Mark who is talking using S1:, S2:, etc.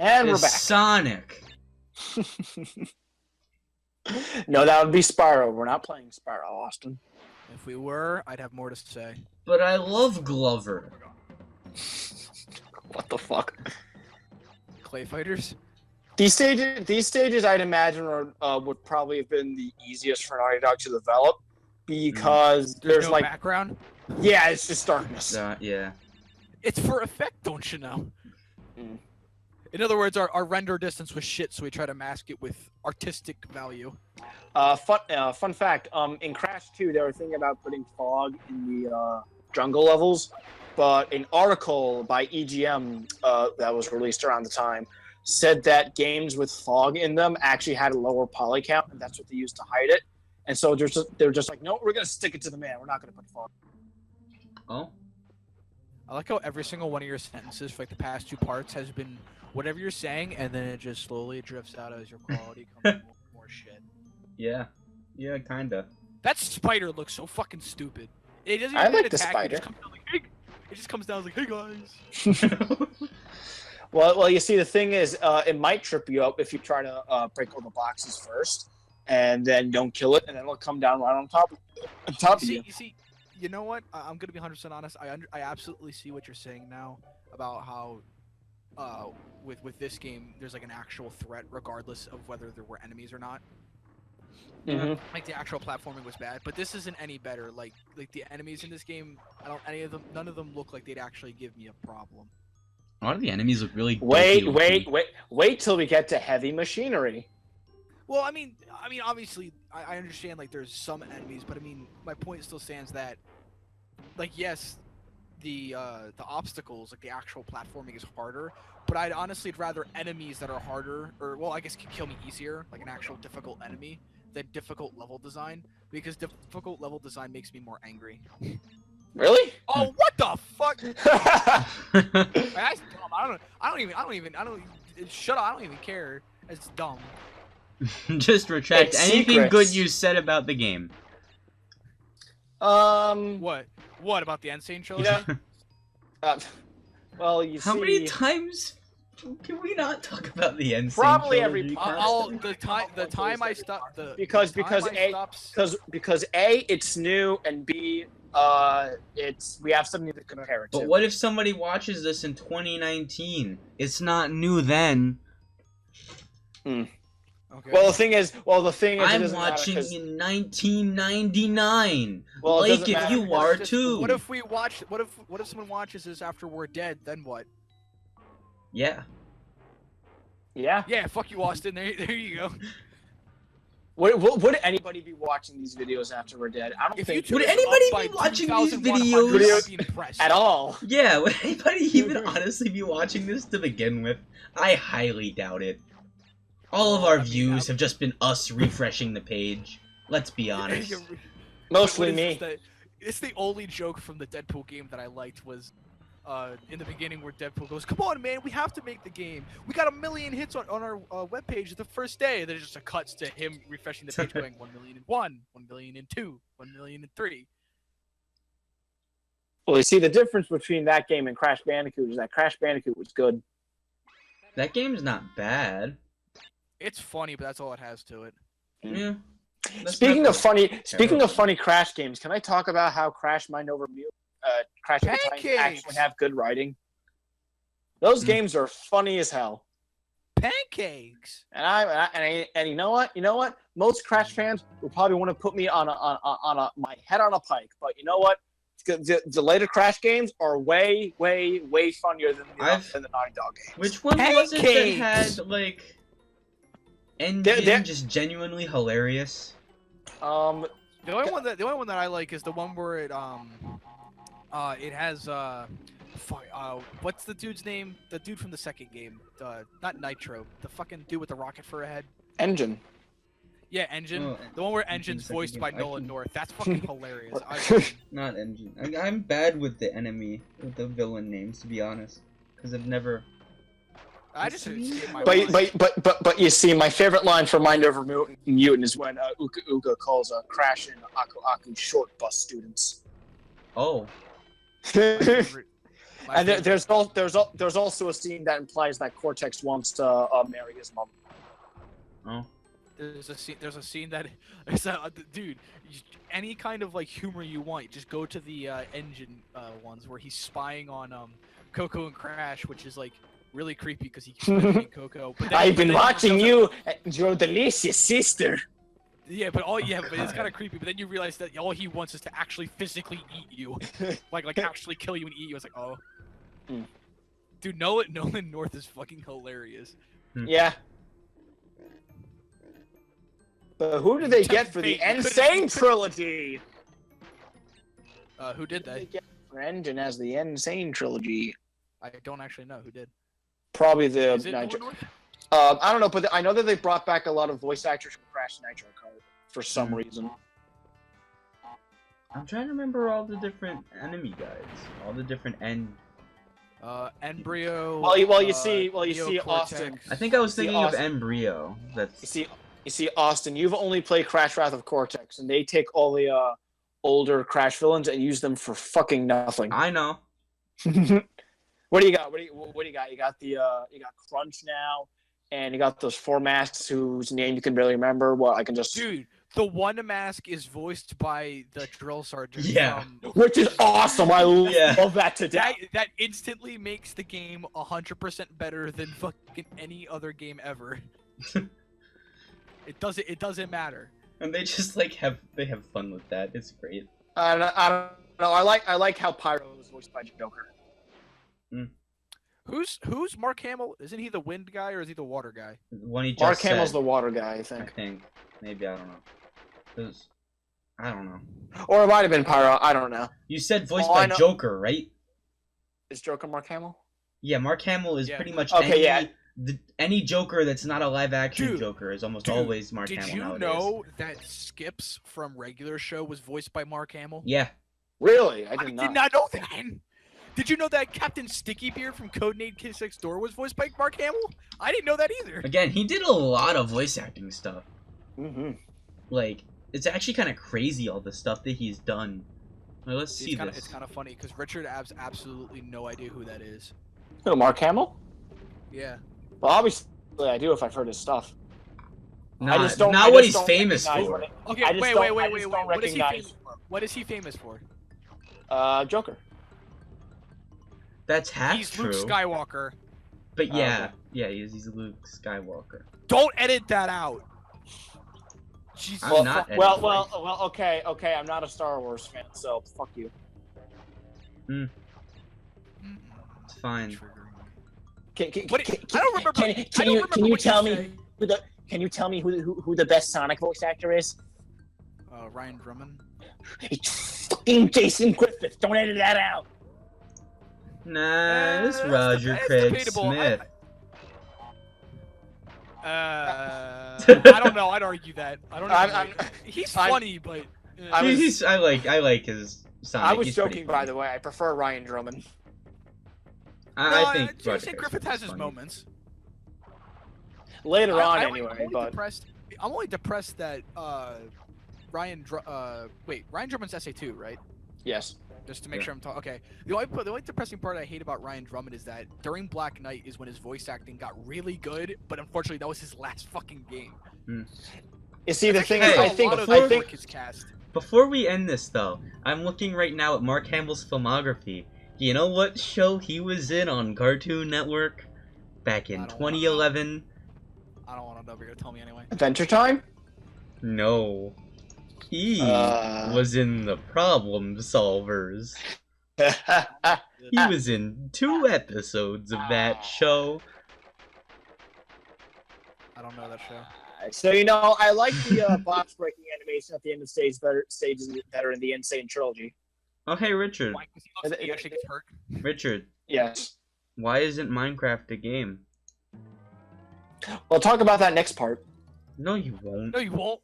S1: And we're
S2: It's
S1: back.
S2: Sonic.
S1: No, that would be Spyro. We're not playing Spyro, Austin.
S3: If we were, I'd have more to say.
S2: But I love Glover.
S1: What the fuck?
S3: Clay fighters?
S1: These stages, I'd imagine, would probably have been the easiest for Naughty Dog to develop because there's
S3: no
S1: like,
S3: background.
S1: yeah, it's just darkness.
S2: Yeah.
S3: It's for effect, don't you know?
S1: Mm.
S3: In other words, our render distance was shit, so we try to mask it with artistic value.
S1: Fun fact. In Crash 2, they were thinking about putting fog in the jungle levels, but an article by EGM that was released around the time said that games with fog in them actually had a lower poly count, and that's what they used to hide it. And so they're just like, no, we're gonna stick it to the man. We're not gonna put fog.
S2: Oh.
S3: I like how every single one of your sentences for like the past two parts has been whatever you're saying, and then it just slowly drifts out as your quality comes more shit.
S2: Yeah. Yeah, kinda.
S3: That spider looks so fucking stupid. It doesn't
S1: I
S3: even
S1: like the
S3: attack,
S1: spider.
S3: It just comes down like, hey guys.
S1: Well, you see, the thing is, it might trip you up if you try to break all the boxes first, and then don't kill it, and then it'll come down right on top of you.
S3: You know what? I'm gonna be 100% honest. I absolutely see what you're saying now about how, with this game, there's like an actual threat regardless of whether there were enemies or not.
S1: Mm-hmm.
S3: Like the actual platforming was bad, but this isn't any better. Like the enemies in this game, none of them look like they'd actually give me a problem.
S2: A lot of the enemies look really
S1: Wait till we get to heavy machinery.
S3: Well, I mean, obviously, I understand like there's some enemies, but I mean, my point still stands that, like, yes, the obstacles, like the actual platforming is harder, but I'd honestly rather enemies that are harder, or well, I guess can kill me easier, like an actual difficult enemy, than difficult level design, because difficult level design makes me more angry.
S1: Really?
S3: Oh, what the fuck? That's dumb. I don't even. Shut up. I don't even care. It's dumb.
S2: Just retract
S1: It's
S2: anything
S1: secrets.
S2: good you said about the game.
S3: What? What about the Insane trilogy?
S1: Well, you see.
S2: How many times can we not talk about the end?
S1: Probably every
S3: The time I stopped.
S1: Because A, it's new, and B, we have something to compare it to.
S2: But what if somebody watches this in 2019? It's not new then.
S3: Okay.
S1: Well, the thing is,
S2: I'm watching in 1999.
S1: Well,
S2: like if you are too.
S3: What if we watch? What if someone watches this after we're dead? Then what?
S2: Yeah.
S1: Yeah.
S3: Yeah. Fuck you, Austin. There you go.
S1: Would anybody be watching these videos after we're dead? I don't think.
S2: Would anybody be watching these videos
S1: at all?
S2: Yeah. Would anybody even honestly be watching this to begin with? I highly doubt it. All of our views have just been us refreshing the page. Let's be honest.
S1: Mostly me.
S3: It's the only joke from the Deadpool game that I liked was in the beginning where Deadpool goes, "Come on, man, we have to make the game. We got 1 million hits on our webpage the first day." And then it just cuts to him refreshing the page going 1,000,001, 1,000,002, 1,000,003.
S1: Well, you see, the difference between that game and Crash Bandicoot is that Crash Bandicoot was good.
S2: That game's not bad.
S3: It's funny, but that's all it has to it.
S2: Yeah.
S1: Speaking of funny Crash games, can I talk about how Crash Mind Over Crash Over Time actually have good writing? Those games are funny as hell.
S3: Pancakes.
S1: And you know what? You know what? Most Crash fans will probably want to put me on my head on a pike, but you know what? The later Crash games are way funnier than the Naughty Dog games.
S2: Which one was it that had like ending just genuinely hilarious?
S3: The only one that I like is the one where it has what's the dude's name? The dude from the second game. Not Nitro. The fucking dude with the rocket for a head.
S1: Engine.
S3: Yeah, Engine.
S2: Oh,
S3: the one where Engine's voiced by Nolan North. That's fucking hilarious.
S2: Not Engine. I'm bad with the villain names, to be honest, because I've never.
S3: I just
S1: but you see, my favorite line from Mind Over Mutant is when Uka Uka calls Crash and Aku Aku short bus students.
S2: Oh.
S1: And there's also a scene that implies that Cortex wants to marry his mom.
S2: Oh.
S3: There's a scene that is dude. Any kind of like humor you want, just go to the engine ones where he's spying on Coco and Crash, which is like really creepy because he keeps mentioning Coco. But
S1: I've been watching you, your delicious sister.
S3: Yeah, but it's kind of creepy. But then you realize that all he wants is to actually physically eat you, like actually kill you and eat you. It's like, oh, dude, Nolan North is fucking hilarious.
S1: Yeah. But who did they get for the Insane Trilogy?
S3: Who did that?
S1: They get for engine as the Insane Trilogy.
S3: I don't actually know who did.
S1: Probably the
S3: Is it Nolan North?
S1: I don't know, but I know that they brought back a lot of voice actors from Crash and Nitro Kart for some reason.
S2: I'm trying to remember all the different enemy guys, all the different
S3: Embryo.
S1: Well, you see
S3: Neocortex.
S1: Austin.
S2: I think I was thinking of
S1: Austin.
S2: Embryo. That's
S1: You see, Austin. You've only played Crash Wrath of Cortex, and they take all the older Crash villains and use them for fucking nothing.
S2: I know.
S1: What do you got? What do you got? You got you got Crunch now, and you got those 4 masks whose name you can barely remember. Well, I can just
S3: Dude, the one mask is voiced by the drill sergeant.
S2: Yeah.
S1: which is awesome. I love that to death.
S3: That instantly makes the game 100% better than fucking any other game ever. It doesn't matter.
S2: And they just like have fun with that. It's great.
S1: I don't know. I like how Pyro is voiced by Joker.
S3: Who's Mark Hamill? Isn't he the wind guy or is he the water guy?
S2: One he just
S1: Mark
S2: said,
S1: Hamill's the water guy, I
S2: I
S1: think.
S2: think. Maybe, I don't know. I don't know.
S1: Or it might have been Pyro. I don't know.
S2: You said voiced
S1: All I
S2: by
S1: know-
S2: Joker, right?
S1: Is Joker Mark Hamill?
S2: Yeah, Mark Hamill is
S3: Yeah.
S2: pretty much
S1: Okay,
S2: any Joker that's not a live action
S3: Dude,
S2: Joker is almost
S3: dude,
S2: always Mark
S3: Did
S2: Hamill
S3: you
S2: nowadays.
S3: know that Skips from regular show was voiced by Mark Hamill?
S2: Yeah.
S1: Really? I
S3: I
S1: did
S3: did
S1: not.
S3: not know that. Did you know that Captain Sticky Beard from Codename Kids Next Door was voiced by Mark Hamill? I didn't know that either.
S2: Again, he did a lot of voice acting stuff.
S1: Mm-hmm.
S2: Like, it's actually kind of crazy all the stuff that he's done. Like, let's see
S3: It's
S2: this.
S3: kind of funny because Richard has absolutely no idea who that is.
S1: Who, Mark Hamill?
S3: Yeah.
S1: Well, obviously I do if I've heard his stuff.
S2: Not,
S1: I just don't-
S2: not
S1: I
S2: what
S1: just
S2: he's
S1: don't
S2: famous
S1: recognize
S2: for.
S1: what it-
S3: Okay,
S1: I just
S3: wait.
S1: don't
S3: What is he
S1: recognize-
S3: famous for? What is he famous for?
S1: Joker.
S2: That's half
S3: He's
S2: true.
S3: Luke Skywalker.
S2: But yeah,
S1: okay.
S2: yeah, he's Luke Skywalker.
S3: Don't edit that out. Jesus.
S2: I'm not
S1: Okay. I'm not a Star Wars fan, so fuck you.
S2: It's fine.
S1: Can
S3: I don't remember.
S1: Can you tell me Can you tell me who the best Sonic voice actor is?
S3: Ryan Drummond.
S1: It's fucking Jason Griffith. Don't edit that out.
S2: Nah, it's
S3: that's
S2: Roger
S3: that's
S2: Craig
S3: debatable.
S2: Smith.
S3: I don't know. I'd argue that. I don't know. He's funny, but
S2: I like his Sonic.
S1: I was
S2: He's pretty
S1: joking, by
S2: funny.
S1: the way. I prefer Ryan Drummond.
S2: I think Roger
S3: Jason
S2: Craig
S3: Griffith
S2: Smith's
S3: has his
S2: funny.
S3: moments.
S1: Later on,
S3: I'm
S1: anyway.
S3: I'm only depressed that Ryan Drummond's SA2, right?
S1: Yes.
S3: Just to make
S2: Yeah.
S3: sure I'm talking. Okay. The only depressing part I hate about Ryan Drummond is that during Black Knight is when his voice acting got really good, but unfortunately that was his last fucking game.
S1: You see, the thing
S2: Hey,
S1: is, I think
S3: his cast.
S2: Before we end this, though, I'm looking right now at Mark Hamill's filmography. You know what show he was in on Cartoon Network back in
S3: I don't
S2: 2011?
S3: I don't want to know, but you're gonna tell me anyway.
S1: Adventure Time.
S2: No. He
S1: Uh.
S2: was in The Problem Solvers. He was in 2 episodes of that show.
S3: I don't know that show.
S1: So I like the box breaking animation at the end of stages better in the Insane Trilogy.
S2: Oh, hey, Richard.
S3: Like, he actually gets hurt.
S2: Richard,
S1: Yes.
S2: why isn't Minecraft a game?
S1: We'll talk about that next part.
S2: No, you won't.
S3: No, you won't.